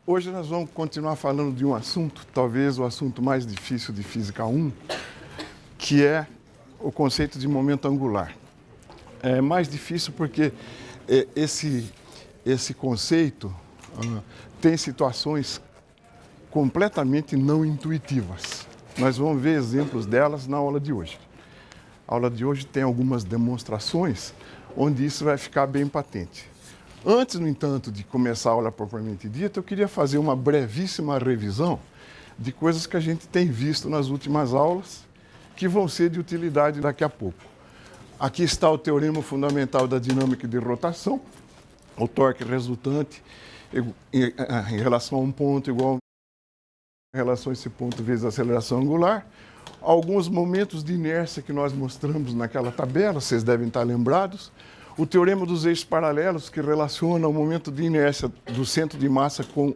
Hoje nós vamos continuar falando de um assunto, talvez o assunto mais difícil de Física 1, que é o conceito de momento angular. É mais difícil porque esse conceito tem situações completamente não intuitivas. Nós vamos ver exemplos delas na aula de hoje. A aula de hoje tem algumas demonstrações onde isso vai ficar bem patente. Antes, no entanto, de começar a aula propriamente dita, eu queria fazer uma brevíssima revisão de coisas que a gente tem visto nas últimas aulas, que vão ser de utilidade daqui a pouco. Aqui está o teorema fundamental da dinâmica de rotação, o torque resultante em relação a um ponto igual em relação a esse ponto vezes a aceleração angular. Alguns momentos de inércia que nós mostramos naquela tabela, vocês devem estar lembrados. O teorema dos eixos paralelos, que relaciona o momento de inércia do centro de massa com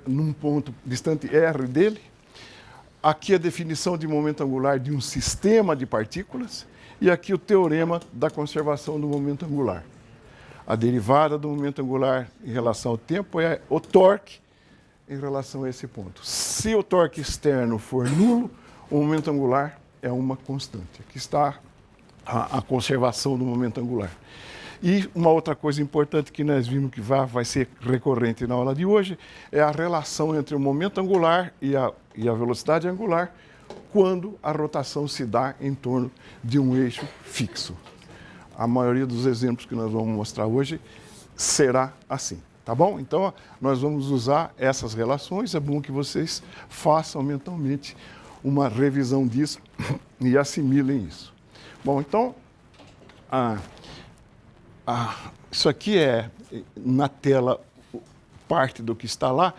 num ponto distante R dele. Aqui a definição de momento angular de um sistema de partículas. E aqui o teorema da conservação do momento angular. A derivada do momento angular em relação ao tempo é o torque em relação a esse ponto. Se o torque externo for nulo, o momento angular é uma constante. Aqui está a conservação do momento angular. E uma outra coisa importante que nós vimos que vai ser recorrente na aula de hoje é a relação entre o momento angular e a velocidade angular quando a rotação se dá em torno de um eixo fixo. A maioria dos exemplos que nós vamos mostrar hoje será assim, tá bom? Então, nós vamos usar essas relações, é bom que vocês façam mentalmente uma revisão disso e assimilem isso. Bom, então, isso aqui é, na tela, parte do que está lá.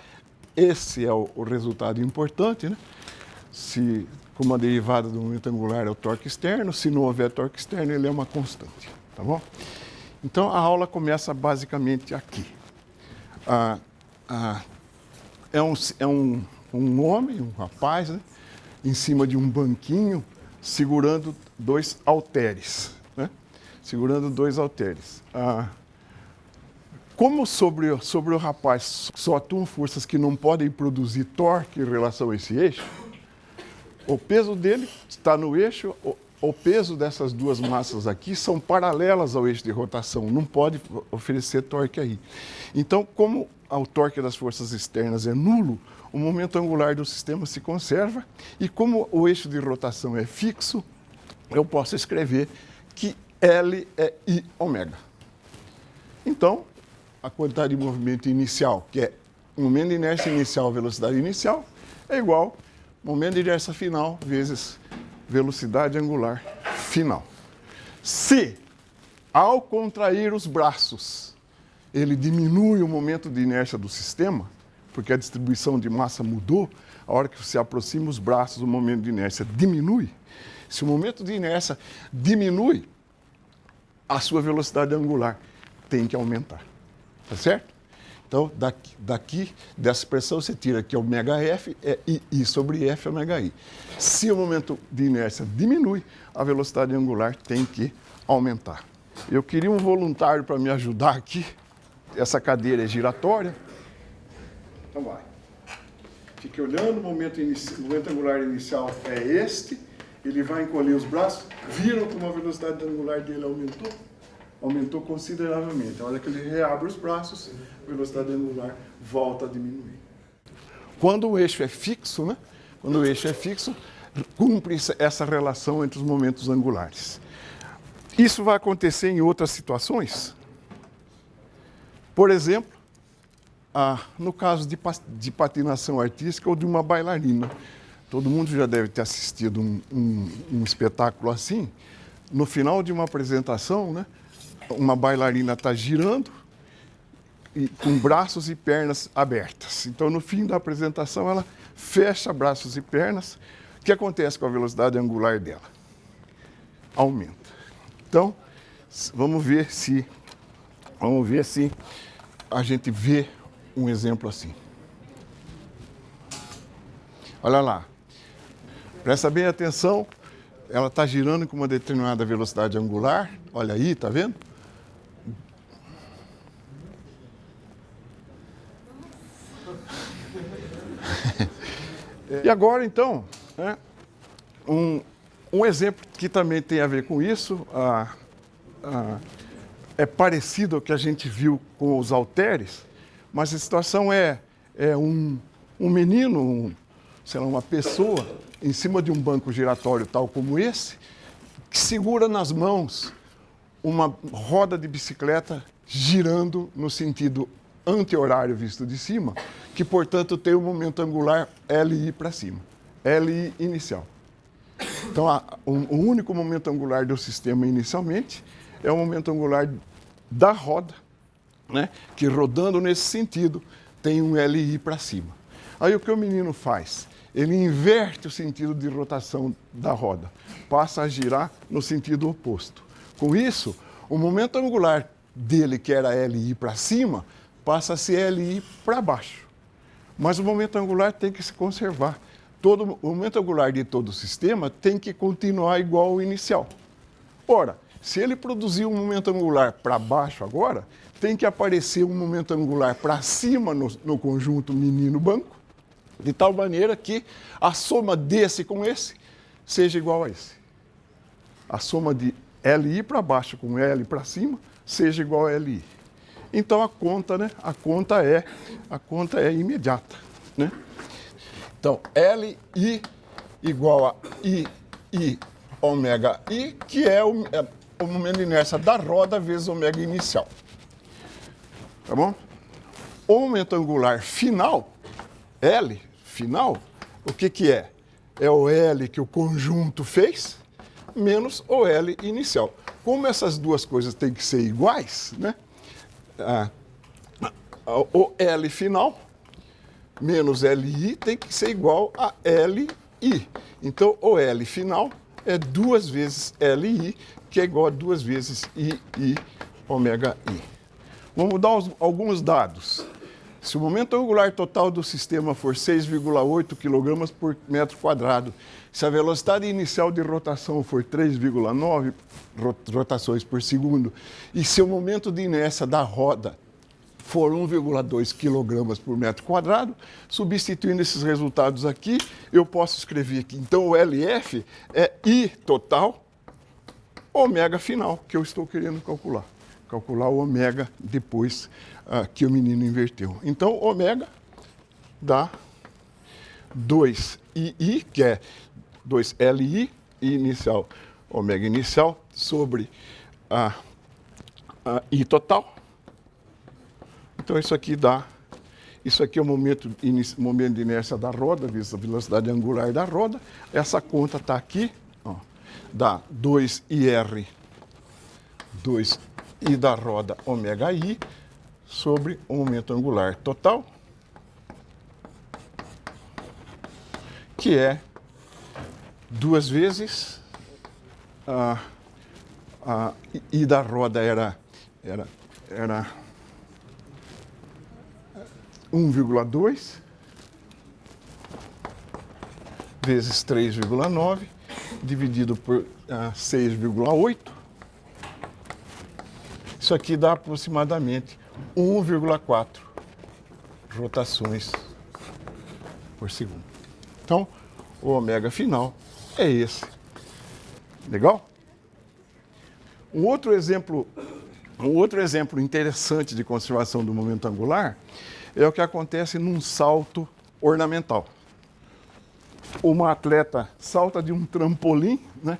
Esse é o resultado importante, né? Como a derivada do momento angular é o torque externo, se não houver torque externo, ele é uma constante, tá bom? Então, a aula começa basicamente aqui. É um homem, um rapaz, né? Em cima de um banquinho, segurando dois halteres, né? Segurando dois halteres. Como sobre o rapaz só atuam forças que não podem produzir torque em relação a esse eixo, o peso dele está no eixo, o peso dessas duas massas aqui são paralelas ao eixo de rotação, não pode oferecer torque aí. Então, como o torque das forças externas é nulo, o momento angular do sistema se conserva, e como o eixo de rotação é fixo, eu posso escrever que L é I ômega. Então, a quantidade de movimento inicial, que é momento de inércia inicial, velocidade inicial, é igual momento de inércia final vezes velocidade angular final. Se, ao contrair os braços, ele diminui o momento de inércia do sistema, porque a distribuição de massa mudou, a hora que você aproxima os braços, o momento de inércia diminui. Se o momento de inércia diminui, a sua velocidade angular tem que aumentar. Tá certo? Então, dessa expressão, você tira que ômega F é I sobre F ômega I. Se o momento de inércia diminui, a velocidade angular tem que aumentar. Eu queria um voluntário para me ajudar aqui. Essa cadeira é giratória. Então vai. Fique olhando, o momento angular inicial é este. Ele vai encolher os braços. Viram como a velocidade angular dele aumentou? Aumentou consideravelmente. A hora que ele reabre os braços, a velocidade angular volta a diminuir. Quando o eixo é fixo, né? Quando o eixo é fixo, cumpre essa relação entre os momentos angulares. Isso vai acontecer em outras situações. Por exemplo, no caso de patinação artística ou de uma bailarina. Todo mundo já deve ter assistido um espetáculo assim. No final de uma apresentação, né? Uma bailarina está girando com braços e pernas abertas. Então, no fim da apresentação, ela fecha braços e pernas. O que acontece com a velocidade angular dela? Aumenta. Então, vamos ver se a gente vê um exemplo assim. Olha lá. Presta bem atenção. Ela está girando com uma determinada velocidade angular. Olha aí, tá vendo? E agora, então, né, um exemplo que também tem a ver com isso, é parecido ao que a gente viu com os halteres, mas a situação é um menino, sei lá, uma pessoa, em cima de um banco giratório tal como esse, que segura nas mãos uma roda de bicicleta girando no sentido anti-horário visto de cima, que, portanto, tem um momento angular LI para cima, LI inicial. Então, o único momento angular do sistema inicialmente é o momento angular da roda, né, que rodando nesse sentido tem um LI para cima. Aí o que o menino faz? Ele inverte o sentido de rotação da roda, passa a girar no sentido oposto. Com isso, o momento angular dele, que era LI para cima, passa a ser LI para baixo. Mas o momento angular tem que se conservar. O momento angular de todo o sistema tem que continuar igual ao inicial. Ora, se ele produzir um momento angular para baixo agora, tem que aparecer um momento angular para cima no conjunto menino-banco, de tal maneira que a soma desse com esse seja igual a esse. A soma de LI para baixo com L para cima seja igual a LI. Então a conta, né? A conta é imediata, né? Então LI igual a I ômega I, que é o momento de inércia da roda vezes ômega inicial. Tá bom? O momento angular final, L final, o que é? É o L que o conjunto fez menos o L inicial. Como essas duas coisas têm que ser iguais, né? O L final menos LI tem que ser igual a LI. Então, o L final é 2 vezes LI, que é igual a 2 vezes I ômega I. Vamos dar alguns dados. Se o momento angular total do sistema for 6,8 kg por metro quadrado, se a velocidade inicial de rotação for 3,9 rotações por segundo, e se o momento de inércia da roda for 1,2 kg por metro quadrado, substituindo esses resultados aqui, eu posso escrever aqui. Então, o LF é I total, ômega final, que eu estou querendo calcular. Calcular o ômega depois que o menino inverteu. Então, ômega dá 2II, que é 2LI, I inicial, ômega inicial, sobre I total. Então, isso aqui é o momento de inércia da roda, vezes a velocidade angular da roda. Essa conta está aqui, ó, dá 2IR, 2I da roda, ômega I, sobre o momento angular total, que é 2 vezes I da roda era 1,2 vezes 3,9 dividido por 6,8. Isso aqui dá aproximadamente 1,4 rotações por segundo. Então, o ômega final é esse. Legal? Um outro exemplo interessante de conservação do momento angular é o que acontece num salto ornamental. Uma atleta salta de um trampolim, né,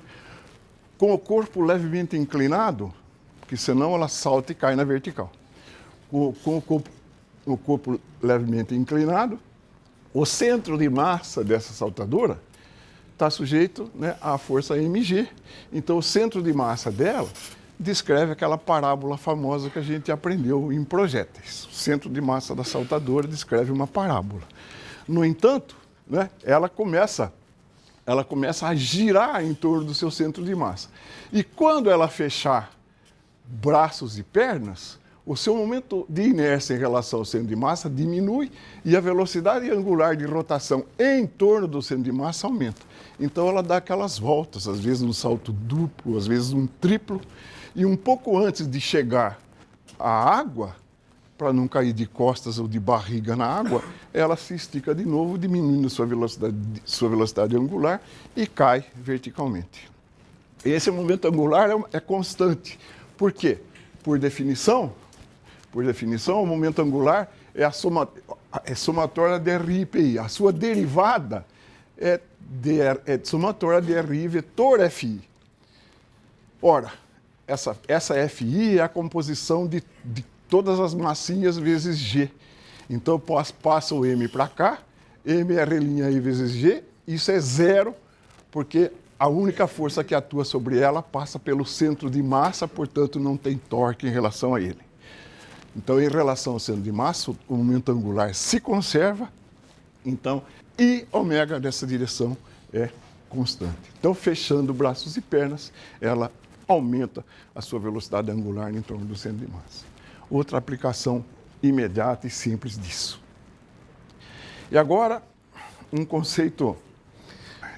com o corpo levemente inclinado, porque senão ela salta e cai na vertical. Com o corpo levemente inclinado, o centro de massa dessa saltadora está sujeito, né, à força mg. Então, o centro de massa dela descreve aquela parábola famosa que a gente aprendeu em projéteis. O centro de massa da saltadora descreve uma parábola. No entanto, né, ela começa a girar em torno do seu centro de massa. E quando ela fechar braços e pernas, o seu momento de inércia em relação ao centro de massa diminui e a velocidade angular de rotação em torno do centro de massa aumenta. Então ela dá aquelas voltas, às vezes um salto duplo, às vezes um triplo, e um pouco antes de chegar à água, para não cair de costas ou de barriga na água, ela se estica de novo, diminuindo sua velocidade angular e cai verticalmente. Esse momento angular é constante. Por quê? Por definição, o momento angular é somatória de RI e PI. A sua derivada é somatória de RI vetor FI. Ora, essa FI é a composição de todas as massinhas vezes G. Então, eu passo o M para cá, M é R' I vezes G, isso é zero, porque a única força que atua sobre ela passa pelo centro de massa, portanto, não tem torque em relação a ele. Então, em relação ao centro de massa, o momento angular se conserva, então, e ômega nessa direção é constante. Então, fechando braços e pernas, ela aumenta a sua velocidade angular em torno do centro de massa. Outra aplicação imediata e simples disso. E agora, um conceito.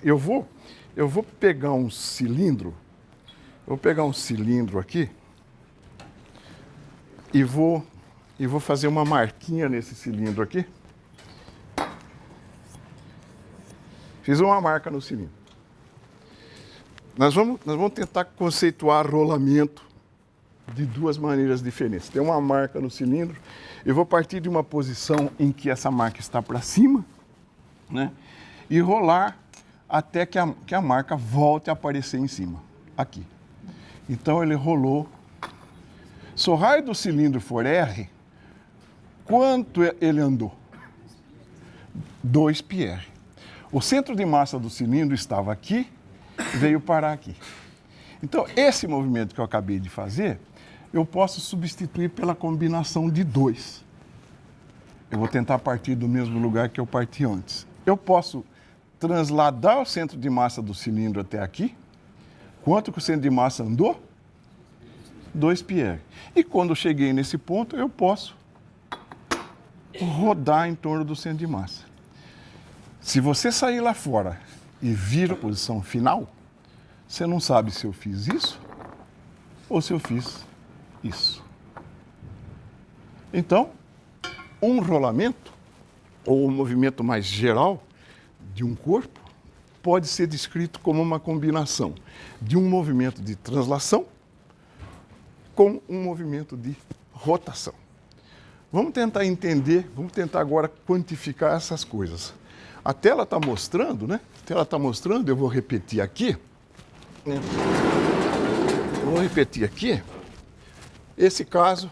Eu vou pegar um cilindro, aqui e vou fazer uma marquinha nesse cilindro aqui. Fiz uma marca no cilindro. Nós vamos tentar conceituar rolamento de duas maneiras diferentes. Tem uma marca no cilindro, eu vou partir de uma posição em que essa marca está para cima, né? E rolar até que a marca volte a aparecer em cima, aqui. Então ele rolou. Se o raio do cilindro for R, quanto ele andou? 2πr. O centro de massa do cilindro estava aqui, veio parar aqui. Então, esse movimento que eu acabei de fazer, eu posso substituir pela combinação de 2. Eu vou tentar partir do mesmo lugar que eu parti antes. Eu posso transladar o centro de massa do cilindro até aqui. Quanto que o centro de massa andou? 2πr. E quando eu cheguei nesse ponto, eu posso rodar em torno do centro de massa. Se você sair lá fora e vir a posição final, você não sabe se eu fiz isso ou se eu fiz isso. Então, um rolamento, ou um movimento mais geral de um corpo, pode ser descrito como uma combinação de um movimento de translação com um movimento de rotação. Vamos tentar entender, vamos tentar agora quantificar essas coisas. A tela está mostrando, né? A tela está mostrando, eu vou repetir aqui. Vou repetir aqui. Esse caso.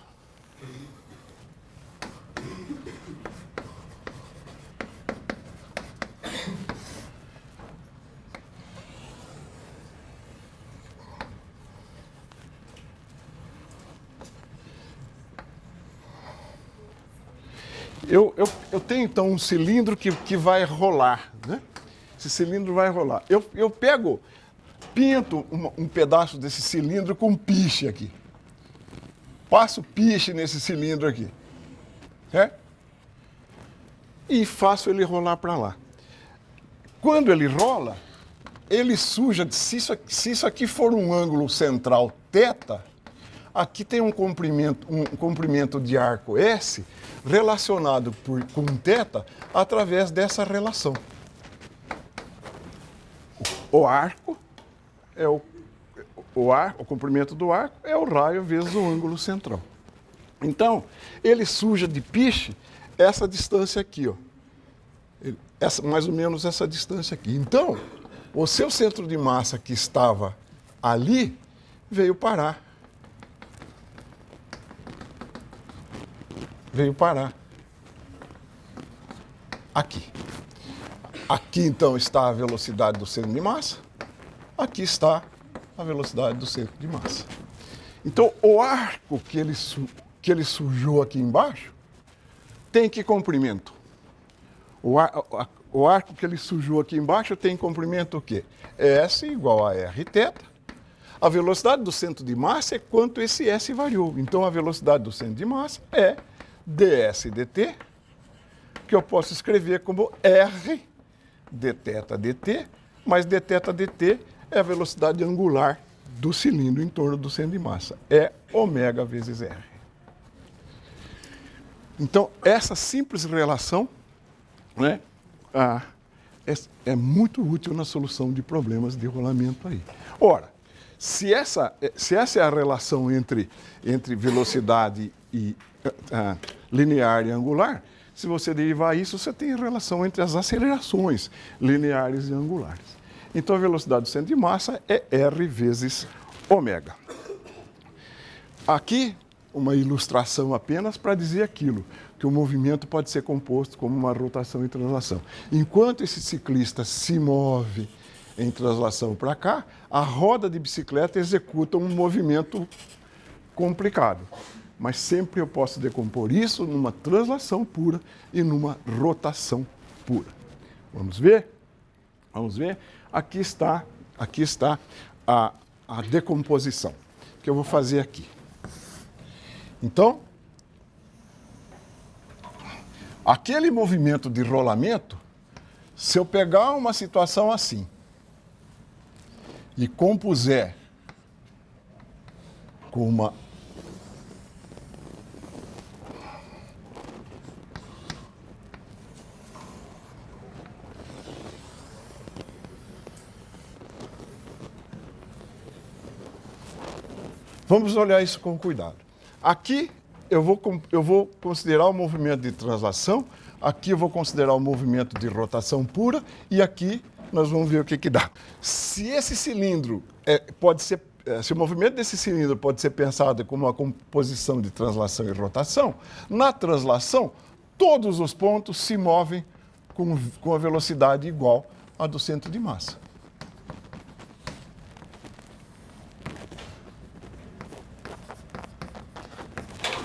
Eu tenho, então, um cilindro que vai rolar, né? Esse cilindro vai rolar. Eu pinto um pedaço desse cilindro com piche aqui. Passo piche nesse cilindro aqui. Certo? E faço ele rolar para lá. Quando ele rola, ele suja, se isso aqui for um ângulo central θ, aqui tem um comprimento de arco S relacionado com θ através dessa relação. O arco é o comprimento do arco é o raio vezes o ângulo central. Então, ele suja de piche essa distância aqui, ó. Mais ou menos essa distância aqui. Então, o seu centro de massa que estava ali veio parar. Aqui. Aqui, então, está a velocidade do centro de massa. Aqui está a velocidade do centro de massa. Então, o arco que ele sujou aqui embaixo tem que comprimento? O arco que ele sujou aqui embaixo tem comprimento o quê? S igual a Rθ. A velocidade do centro de massa é quanto esse S variou. Então, a velocidade do centro de massa é ds dt, que eu posso escrever como R dθ dt, mas dθ dt é a velocidade angular do cilindro em torno do centro de massa. É ômega vezes R. Então, essa simples relação, né, é muito útil na solução de problemas de rolamento aí. Ora, se essa é a relação entre velocidade e linear e angular, se você derivar isso, você tem a relação entre as acelerações lineares e angulares. Então, a velocidade do centro de massa é r vezes ômega. Aqui, uma ilustração apenas para dizer aquilo, que o movimento pode ser composto como uma rotação e translação. Enquanto esse ciclista se move em translação para cá, a roda de bicicleta executa um movimento complicado. Mas sempre eu posso decompor isso numa translação pura e numa rotação pura. Vamos ver? Vamos ver? Aqui está a decomposição que eu vou fazer aqui. Então, aquele movimento de rolamento, se eu pegar uma situação assim e compuser com uma vamos olhar isso com cuidado. Aqui eu vou considerar o movimento de translação, aqui eu vou considerar o movimento de rotação pura e aqui nós vamos ver o que dá. Se esse cilindro se o movimento desse cilindro pode ser pensado como uma composição de translação e rotação, na translação todos os pontos se movem com a velocidade igual à do centro de massa.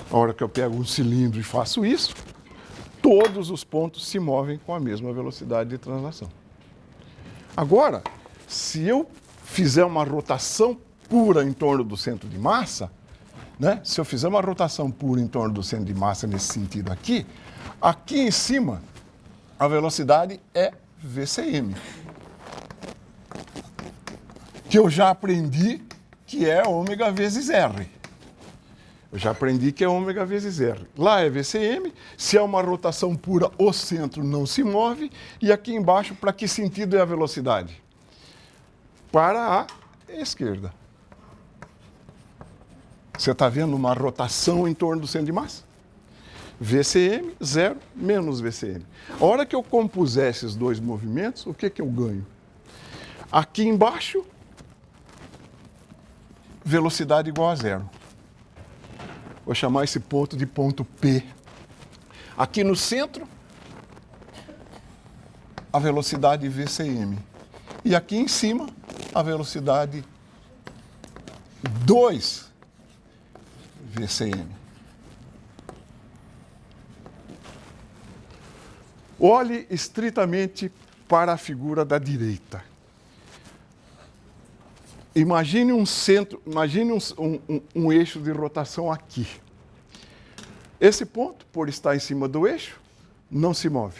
A hora que eu pego um cilindro e faço isso, todos os pontos se movem com a mesma velocidade de translação. Agora, se eu fizer uma rotação pura em torno do centro de massa, né? Se eu fizer uma rotação pura em torno do centro de massa nesse sentido aqui em cima, a velocidade é VCM. Que eu já aprendi que é ômega vezes R. Eu já aprendi que é ômega vezes R. Lá é VCM, se é uma rotação pura, o centro não se move. E aqui embaixo, para que sentido é a velocidade? Para a esquerda. Você está vendo uma rotação em torno do centro de massa? VCM, 0, menos VCM. A hora que eu compuser esses dois movimentos, o que eu ganho? Aqui embaixo, velocidade igual a 0. Vou chamar esse ponto de ponto P. Aqui no centro, a velocidade VCM. E aqui em cima, a velocidade 2 VCM. Olhe estritamente para a figura da direita. Imagine um centro, imagine um eixo de rotação aqui. Esse ponto, por estar em cima do eixo, não se move.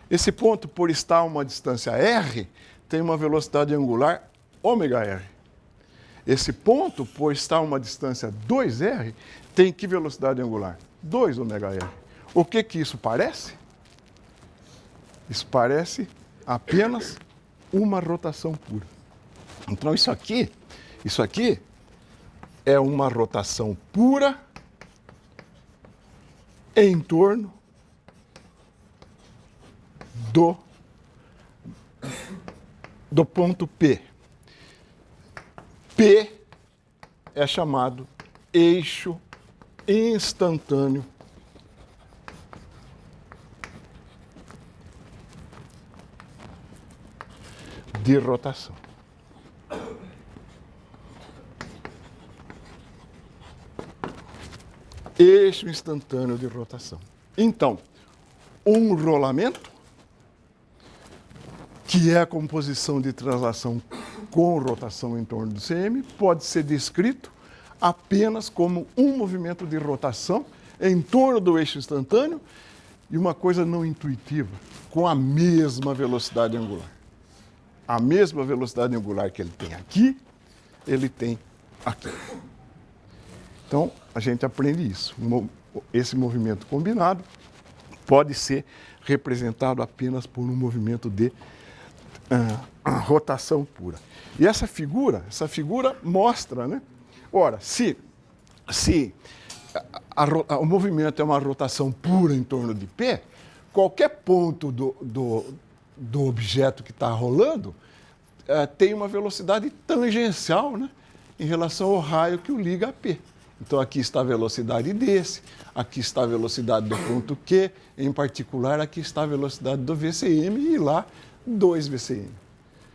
Esse ponto, por estar a uma distância r, tem uma velocidade angular ômega-r. Esse ponto, por estar a uma distância 2r, tem que velocidade angular? 2 ômega-r. O que isso parece? Isso parece apenas uma rotação pura. Então, isso aqui é uma rotação pura em torno do ponto P. P é chamado eixo instantâneo de rotação. Eixo instantâneo de rotação. Então, um rolamento, que é a composição de translação com rotação em torno do CM, pode ser descrito apenas como um movimento de rotação em torno do eixo instantâneo e uma coisa não intuitiva, com a mesma velocidade angular. A mesma velocidade angular que ele tem aqui, ele tem aqui. Então, a gente aprende isso. esse movimento combinado pode ser representado apenas por um movimento de rotação pura. E essa figura mostra, né? Ora, se o movimento é uma rotação pura em torno de P, qualquer ponto do objeto que está rolando tem uma velocidade tangencial, né, em relação ao raio que o liga a P. Então aqui está a velocidade desse, aqui está a velocidade do ponto Q, em particular aqui está a velocidade do VCM e lá 2 VCM.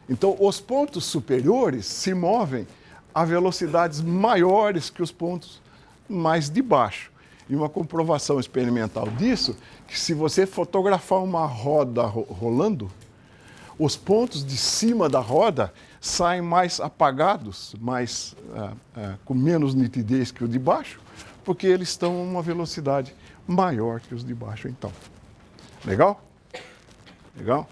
Então os pontos superiores se movem a velocidades maiores que os pontos mais de baixo. E uma comprovação experimental disso, que se você fotografar uma roda rolando, os pontos de cima da roda saem mais apagados, com menos nitidez que o de baixo, porque eles estão a uma velocidade maior que os de baixo, então. Legal? Legal?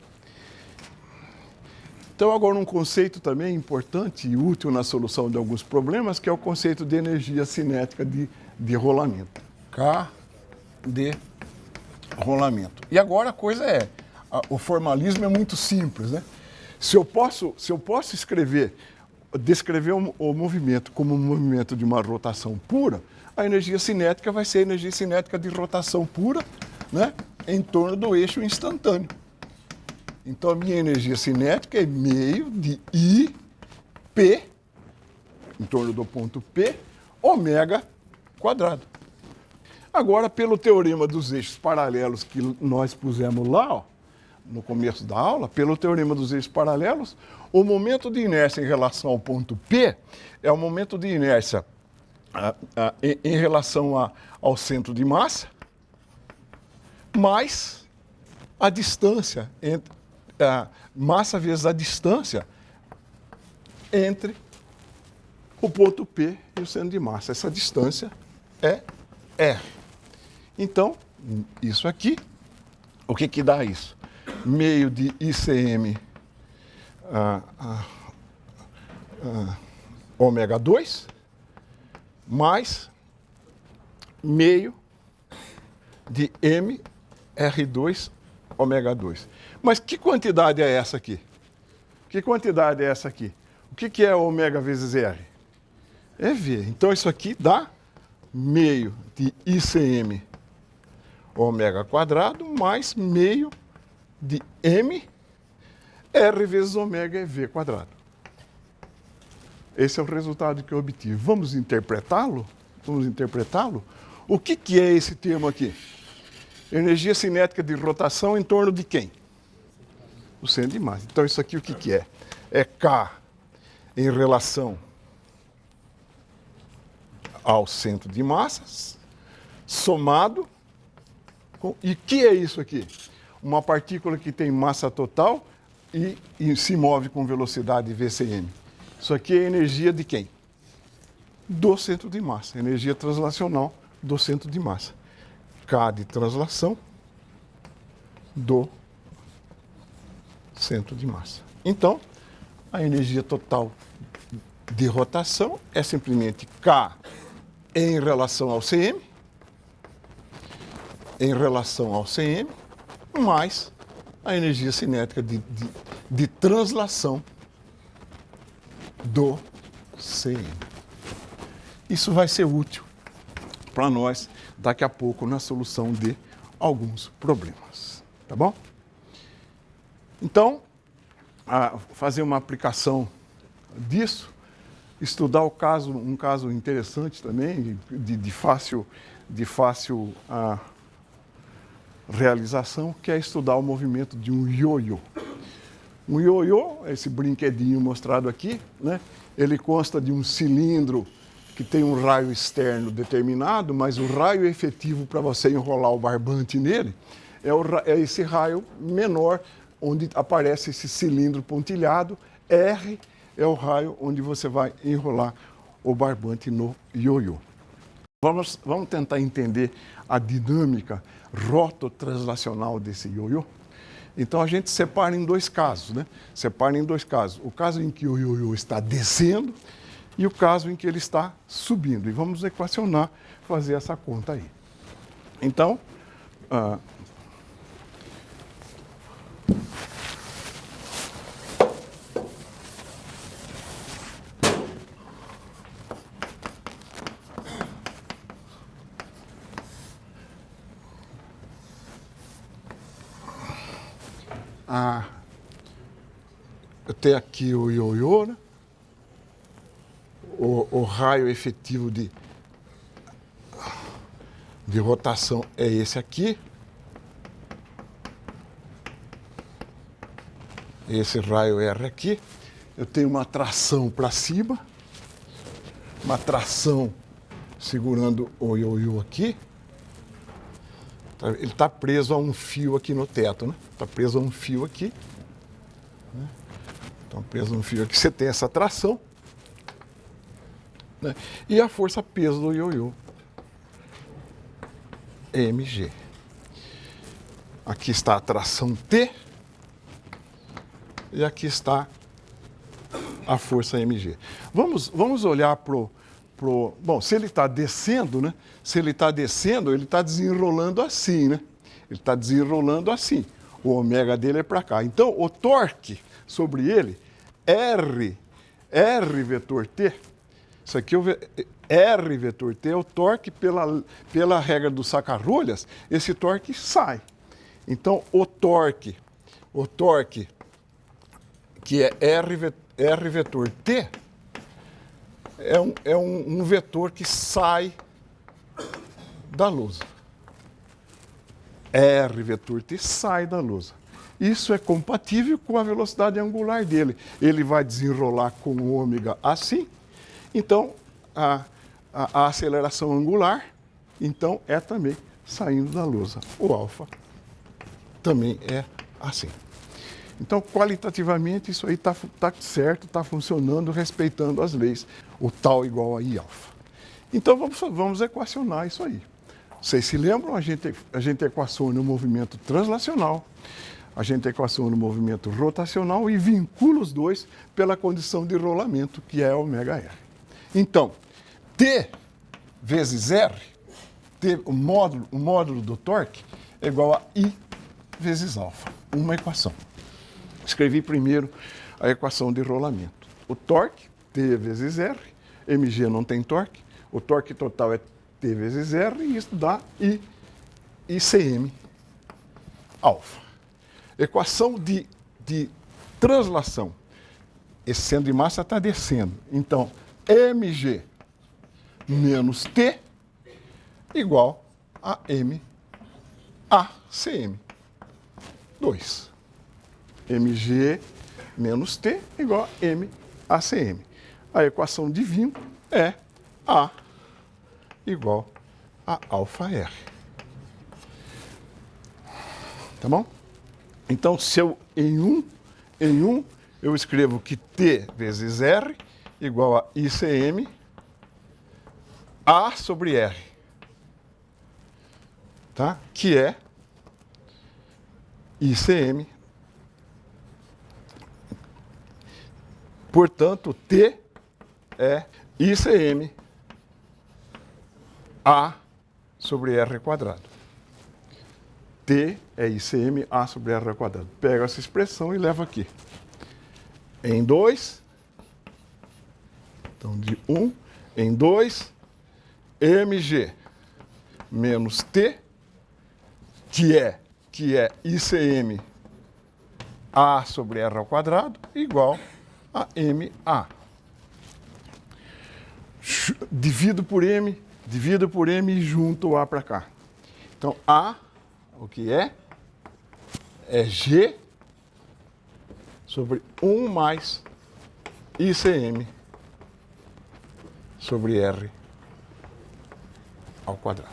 Então, agora um conceito também importante e útil na solução de alguns problemas, que é o conceito de energia cinética de rolamento. K de rolamento. E agora a coisa o formalismo é muito simples, né? Se eu posso descrever o movimento como um movimento de uma rotação pura, a energia cinética vai ser a energia cinética de rotação pura, né, em torno do eixo instantâneo. Então, a minha energia cinética é meio de IP, em torno do ponto P, ômega quadrado. Agora, pelo teorema dos eixos paralelos que nós pusemos lá, ó, no começo da aula, pelo teorema dos eixos paralelos, o momento de inércia em relação ao ponto P é o momento de inércia em relação ao centro de massa, mais a distância entre massa vezes a distância entre o ponto P e o centro de massa. Essa distância é R. Então, isso aqui, o que dá isso? Meio de ICM ômega 2 mais meio de MR2 ômega 2. Mas que quantidade é essa aqui? Que quantidade é essa aqui? O que é ômega vezes R? É V. Então isso aqui dá meio de ICM ômega quadrado mais meio de M R vezes ômega é V quadrado. Esse é o resultado que eu obtive. Vamos interpretá-lo? Vamos interpretá-lo? O que é esse termo aqui? Energia cinética de rotação em torno de quem? O centro de massa. Então, isso aqui o que é? É K em relação ao centro de massas, somado com... E o que é isso aqui? Uma partícula que tem massa total e se move com velocidade VCM. Isso aqui é energia de quem? Do centro de massa. Energia translacional do centro de massa. K de translação do centro de massa. Então, a energia total de rotação é simplesmente K em relação ao CM, mais a energia cinética de translação do CM. Isso vai ser útil para nós daqui a pouco na solução de alguns problemas, tá bom? Então, fazer uma aplicação disso, estudar um caso interessante também, de fácil realização, que é estudar o movimento de um ioiô. Um ioiô, esse brinquedinho mostrado aqui, né? Ele consta de um cilindro que tem um raio externo determinado, mas o raio efetivo para você enrolar o barbante nele é esse raio menor, onde aparece esse cilindro pontilhado. R é o raio onde você vai enrolar o barbante no ioiô. Vamos tentar entender a dinâmica rototranslacional desse ioiô. Então a gente separa em dois casos, né? Separa em dois casos. O caso em que o ioiô está descendo e o caso em que ele está subindo. E vamos equacionar, fazer essa conta aí. Então, eu tenho aqui o ioiô, né? O raio efetivo de rotação é esse aqui. Esse raio R aqui. Eu tenho uma tração para cima, uma tração segurando o ioiô aqui. Ele está preso a um fio aqui no teto, né? Está preso a um fio aqui. Então, preso a um fio aqui, você tem essa tração. Né? E a força peso do ioiô, mg. Aqui está a tração T e aqui está a força mg. Vamos olhar bom, se ele está descendo, né? Se ele está descendo, ele está desenrolando assim, né? Ele está desenrolando assim. O ômega dele é para cá. Então, o torque sobre ele, R vetor T, isso aqui R vetor T é o torque pela regra do saca-rolhas, esse torque sai. Então, o torque que é R vetor T é um vetor que sai da lousa. R vetor T sai da lousa. Isso é compatível com a velocidade angular dele. Ele vai desenrolar com o ômega assim. Então, a aceleração angular, então, é também saindo da lousa. O alfa também é assim. Então, qualitativamente, isso aí está certo, está funcionando, respeitando as leis. O tal igual a I alfa. Então, vamos equacionar isso aí. Vocês se lembram? A gente equaciona o movimento translacional, a gente equaciona o movimento rotacional e vincula os dois pela condição de rolamento, que é ômega R. Então, T vezes R, o módulo do torque, é igual a I vezes alfa. Uma equação. Escrevi primeiro a equação de rolamento. O torque, T vezes R, mg não tem torque, o torque total é T vezes R, e isso dá ICM alfa. Equação de translação. Esse centro de massa está descendo. Então, mg menos T igual a M ACM. 2. mg menos T igual a M ACM. A equação de vínculo é A igual a alfa R. Tá bom? Então, se eu em um eu escrevo que T vezes R igual a ICM A sobre R, tá? Que é ICM. Portanto, T é ICM A sobre R quadrado. T é ICM A sobre R quadrado. Pega essa expressão e leva aqui. Em 2, então de 1 em 2, mg menos T, que é ICM A sobre R ao quadrado, igual a MA. Divido por M e junto A para cá. Então, A, o que é? É G sobre 1 mais ICM sobre R ao quadrado.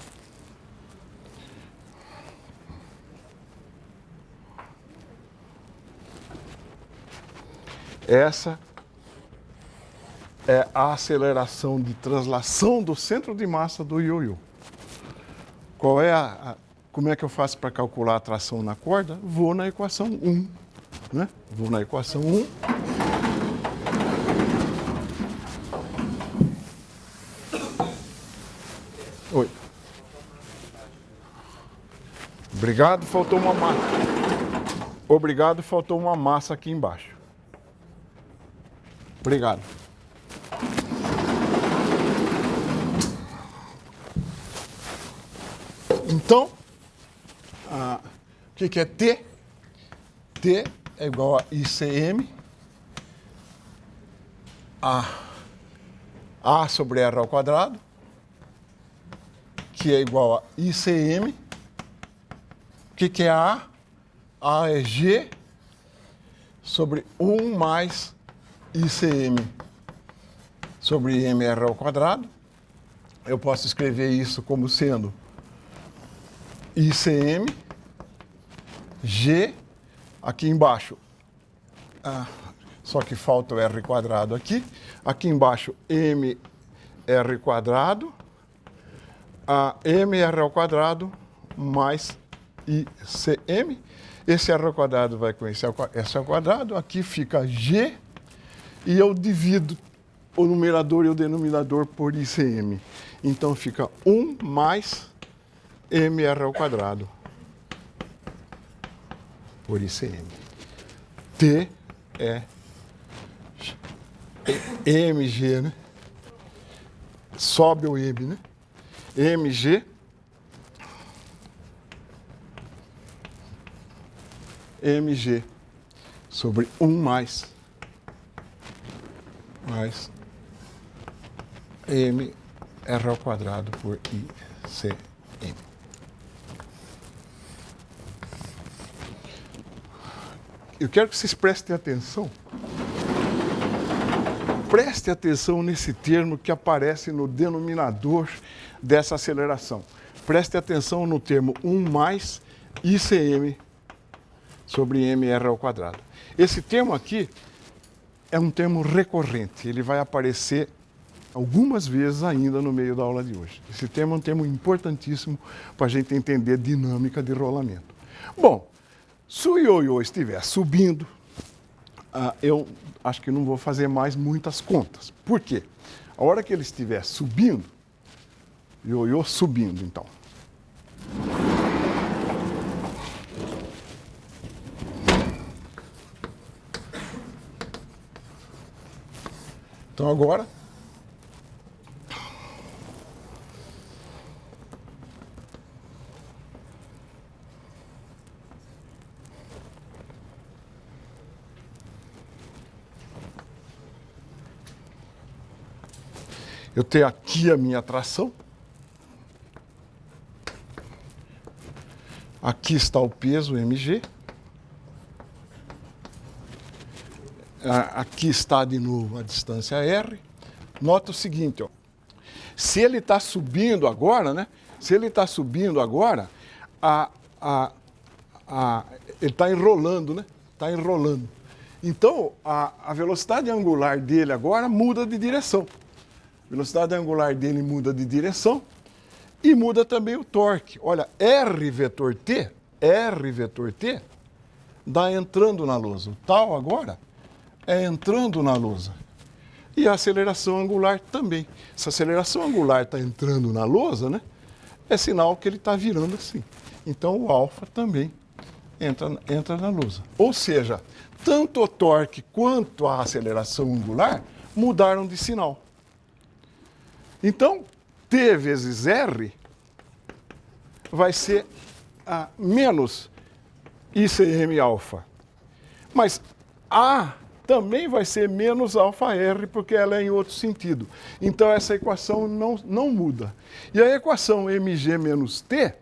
Essa é a aceleração de translação do centro de massa do ioiô. Qual é como é que eu faço para calcular a tração na corda? Vou na equação 1. Né? Vou na equação 1. Oi. Obrigado, faltou uma massa. Obrigado, faltou uma massa aqui embaixo. Obrigado. Então, o que é T? T é igual a ICM, A sobre R ao quadrado, que é igual a ICM. O que é A? A é G sobre 1 mais ICM sobre MR ao quadrado. Eu posso escrever isso como sendo ICM, G, aqui embaixo, só que falta o R quadrado aqui. Aqui embaixo, MR quadrado, MR ao quadrado mais ICM. Esse R ao quadrado vai com esse ao quadrado, aqui fica G, e eu divido o numerador e o denominador por ICM. Então fica 1 mais MR ao quadrado por ICM. T é MG, né? Sobe o M, né? MG sobre 1 mais MR ao quadrado por ICM. Eu quero que vocês prestem atenção. Preste atenção nesse termo que aparece no denominador dessa aceleração. Preste atenção no termo 1 mais ICM sobre MR ao quadrado. Esse termo aqui é um termo recorrente. Ele vai aparecer algumas vezes ainda no meio da aula de hoje. Esse termo é um termo importantíssimo para a gente entender dinâmica de rolamento. Bom, se o ioiô estiver subindo, eu acho que não vou fazer mais muitas contas. Por quê? A hora que ele estiver subindo, ioiô subindo, então. Então agora, eu tenho aqui a minha tração. Aqui está o peso mg. Aqui está de novo a distância r. Nota o seguinte, ó. Se ele está subindo agora, né? Se ele está subindo agora, ele está enrolando, né? Está enrolando. Então, a velocidade angular dele agora muda de direção. A velocidade angular dele muda de direção e muda também o torque. Olha, R vetor T dá entrando na lousa. O tal agora é entrando na lousa. E a aceleração angular também. Se a aceleração angular está entrando na lousa, né, é sinal que ele está virando assim. Então o alfa também entra na lousa. Ou seja, tanto o torque quanto a aceleração angular mudaram de sinal. Então, T vezes R vai ser menos ICM alfa. Mas A também vai ser menos alfa R, porque ela é em outro sentido. Então, essa equação não muda. E a equação mg menos T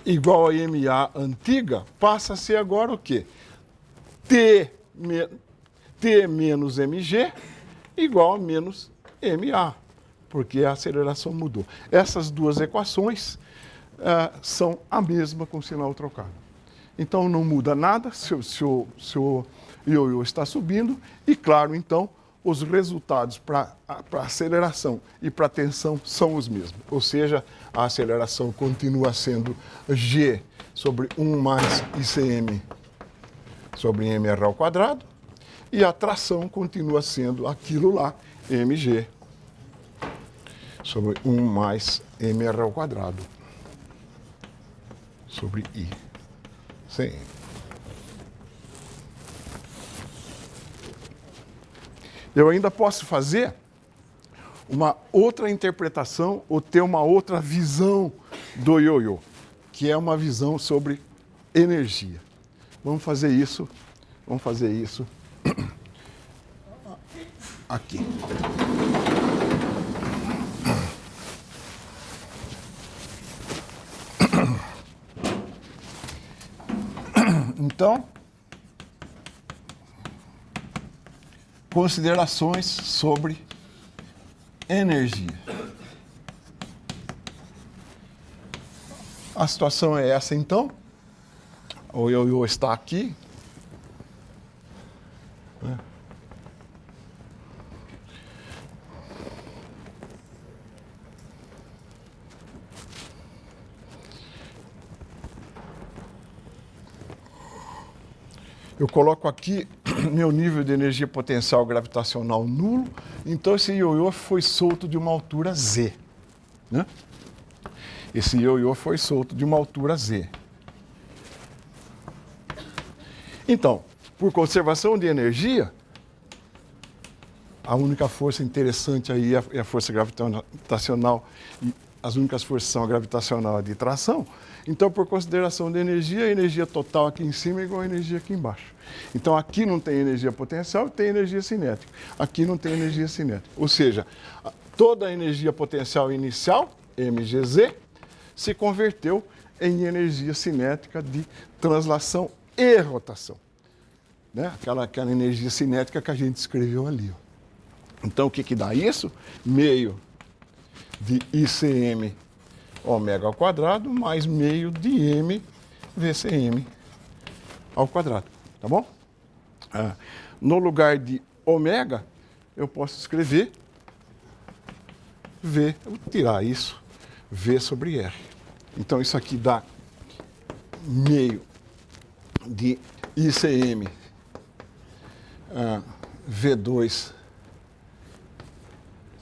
igual a MA antiga, passa a ser agora o quê? T menos mg igual a menos MA, porque a aceleração mudou. Essas duas equações são a mesma com sinal trocado. Então não muda nada se o ioiô está subindo e, claro, então, os resultados para aceleração e para tensão são os mesmos. Ou seja, a aceleração continua sendo G sobre 1 mais ICM sobre MR ao quadrado, e a tração continua sendo aquilo lá, mg sobre 1 mais mr ao quadrado sobre I CM. Eu ainda posso fazer uma outra interpretação ou ter uma outra visão do ioiô, que é uma visão sobre energia. Vamos fazer isso aqui. Então, considerações sobre energia. A situação é essa, então. O ioiô está aqui. Eu coloco aqui meu nível de energia potencial gravitacional nulo, então esse ioiô foi solto de uma altura Z. Né? Esse ioiô foi solto de uma altura Z. Então, por conservação de energia, a única força interessante aí é a força gravitacional, e as únicas forças são a gravitacional e a de tração. Então, por consideração de energia, a energia total aqui em cima é igual à energia aqui embaixo. Então, aqui não tem energia potencial, tem energia cinética. Aqui não tem energia cinética. Ou seja, toda a energia potencial inicial, mgz, se converteu em energia cinética de translação e rotação. Né? Aquela energia cinética que a gente escreveu ali. Ó. Então, o que dá isso? Meio de ICM ômega ao quadrado mais meio de M VCM ao quadrado, tá bom? No lugar de ômega, eu posso escrever V, eu vou tirar isso, V sobre R. Então, isso aqui dá meio de ICM V2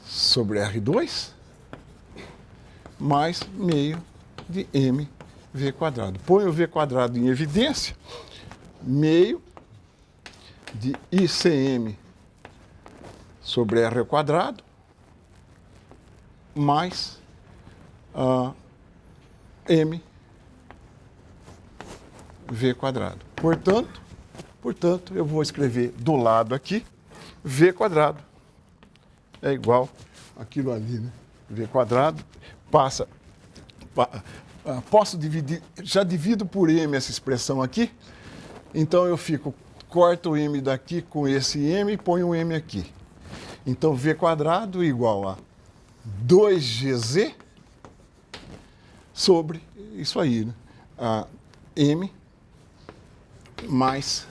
sobre R2 mais meio de mv quadrado. Põe o v quadrado em evidência, meio de ICM sobre R ao quadrado mais m v quadrado. Portanto, eu vou escrever do lado aqui, v quadrado é igual àquilo ali, né? V quadrado passa, posso dividir, já divido por m essa expressão aqui, então eu corto o m daqui com esse m e ponho um m aqui. Então, v quadrado igual a 2gz sobre isso aí, né? M mais,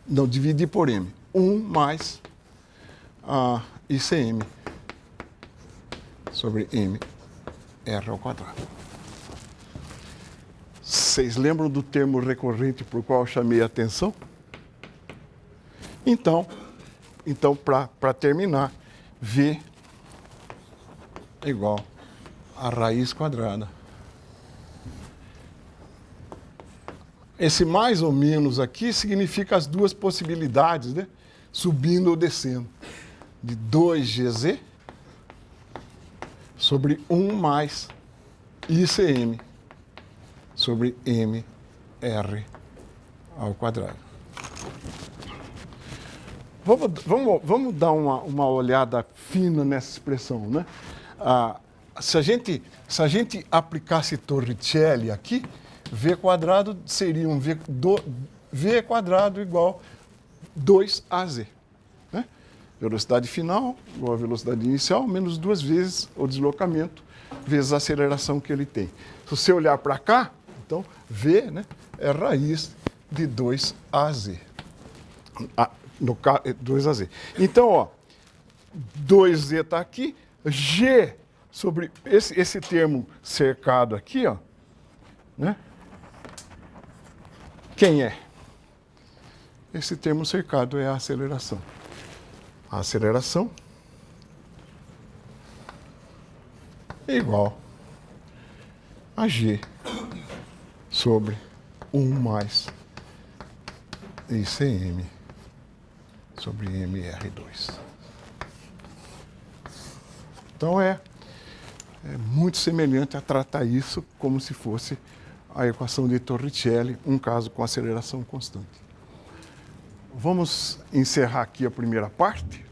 não, dividir por m, 1 mais ICM sobre m r ao quadrado. Vocês lembram do termo recorrente por qual eu chamei a atenção? Então para terminar, V é igual a raiz quadrada. Esse mais ou menos aqui significa as duas possibilidades, né? Subindo ou descendo. De 2gz sobre 1 mais ICM sobre mr ao quadrado. Vamos dar uma olhada fina nessa expressão, né? Se a gente aplicasse Torricelli aqui, v quadrado seria um v quadrado igual 2az. Né? Velocidade final igual a velocidade inicial, menos 2 vezes o deslocamento, vezes a aceleração que ele tem. Se você olhar para cá, então, V, né, é raiz de 2az. 2az. Então, ó, 2z está aqui, G sobre esse termo cercado aqui, ó, né? Quem é? Esse termo cercado é a aceleração. A aceleração é igual a G sobre 1 mais ICM sobre MR2. Então é muito semelhante a tratar isso como se fosse a equação de Torricelli, um caso com aceleração constante. Vamos encerrar aqui a primeira parte.